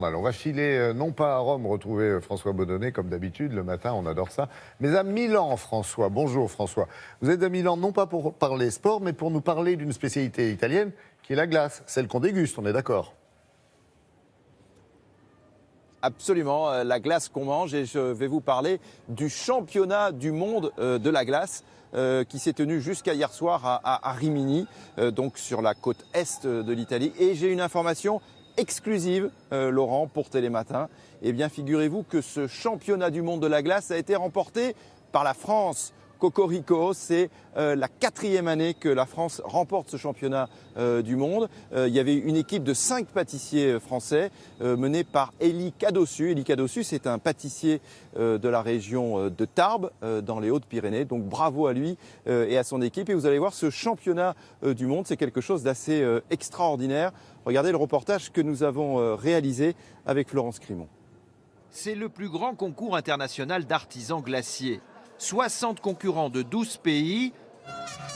Alors, on va filer, non pas à Rome, retrouver François Bonhonet, comme d'habitude, le matin, on adore ça, mais à Milan, François. Bonjour, François. Vous êtes à Milan, non pas pour parler sport, mais pour nous parler d'une spécialité italienne, qui est la glace, celle qu'on déguste, on est d'accord? Absolument, la glace qu'on mange, et je vais vous parler du championnat du monde de la glace qui s'est tenu jusqu'à hier soir à Rimini, donc sur la côte est de l'Italie. Et j'ai une information exclusive, Laurent, pour Télématin. Eh bien, figurez-vous que ce championnat du monde de la glace a été remporté par la France. Cocorico, c'est la 4e année que la France remporte ce championnat du monde. Il y avait une équipe de 5 pâtissiers français menée par Elie Cadossu. Elie Cadossu, c'est un pâtissier de la région de Tarbes, dans les Hautes-Pyrénées. Donc bravo à lui et à son équipe. Et vous allez voir, ce championnat du monde, c'est quelque chose d'assez extraordinaire. Regardez le reportage que nous avons réalisé avec Florence Crimon. C'est le plus grand concours international d'artisans glaciers. 60 concurrents de 12 pays,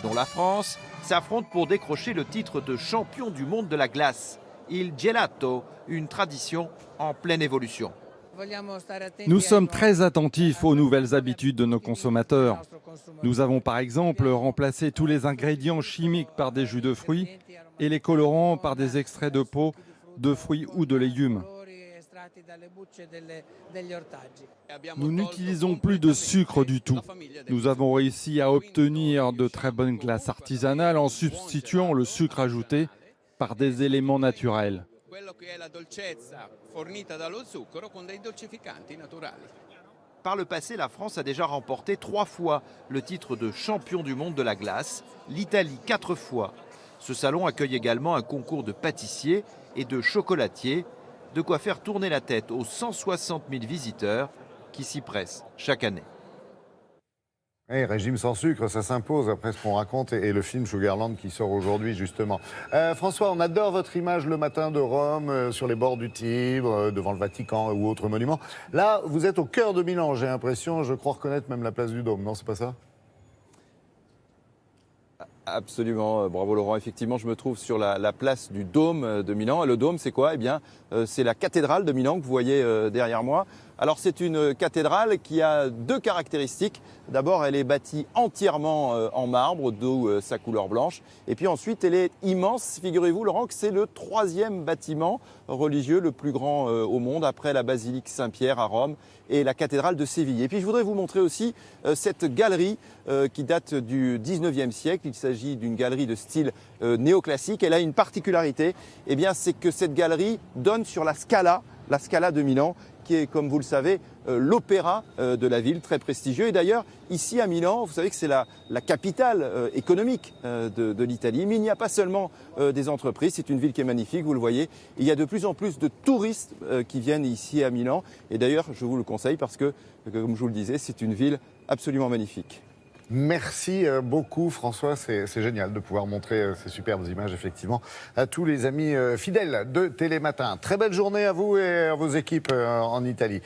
dont la France, s'affrontent pour décrocher le titre de champion du monde de la glace. Il gelato, une tradition en pleine évolution. Nous sommes très attentifs aux nouvelles habitudes de nos consommateurs. Nous avons par exemple remplacé tous les ingrédients chimiques par des jus de fruits et les colorants par des extraits de peau, de fruits ou de légumes. Nous n'utilisons plus de sucre du tout. Nous avons réussi à obtenir de très bonnes glaces artisanales en substituant le sucre ajouté par des éléments naturels. Par le passé, la France a déjà remporté 3 fois le titre de champion du monde de la glace, l'Italie 4 fois. Ce salon accueille également un concours de pâtissiers et de chocolatiers, de quoi faire tourner la tête aux 160 000 visiteurs qui s'y pressent chaque année. Régime sans sucre, ça s'impose après ce qu'on raconte et le film Sugarland qui sort aujourd'hui justement. François, on adore votre image le matin de Rome, sur les bords du Tibre, devant le Vatican ou autre monument. Là, vous êtes au cœur de Milan, j'ai l'impression, je crois reconnaître même la place du Dôme, non, c'est pas ça? Absolument, bravo Laurent. Effectivement, je me trouve sur la place du Dôme de Milan. Et le Dôme, c'est quoi? Eh bien, c'est la cathédrale de Milan que vous voyez derrière moi. Alors, c'est une cathédrale qui a 2 caractéristiques. D'abord, elle est bâtie entièrement en marbre, d'où sa couleur blanche. Et puis ensuite, elle est immense. Figurez-vous, Laurent, que c'est le 3e bâtiment religieux le plus grand au monde, après la basilique Saint-Pierre à Rome et la cathédrale de Séville. Et puis, je voudrais vous montrer aussi cette galerie qui date du 19e siècle. Il s'agit d'une galerie de style néoclassique. Elle a une particularité, eh bien, c'est que cette galerie donne sur la Scala de Milan, qui est, comme vous le savez, l'opéra de la ville, très prestigieux. Et d'ailleurs, ici à Milan, vous savez que c'est la capitale économique de l'Italie. Mais il n'y a pas seulement des entreprises, c'est une ville qui est magnifique, vous le voyez. Il y a de plus en plus de touristes qui viennent ici à Milan. Et d'ailleurs, je vous le conseille parce que, comme je vous le disais, c'est une ville absolument magnifique. Merci beaucoup François, c'est génial de pouvoir montrer ces superbes images effectivement à tous les amis fidèles de Télématin. Très belle journée à vous et à vos équipes en Italie.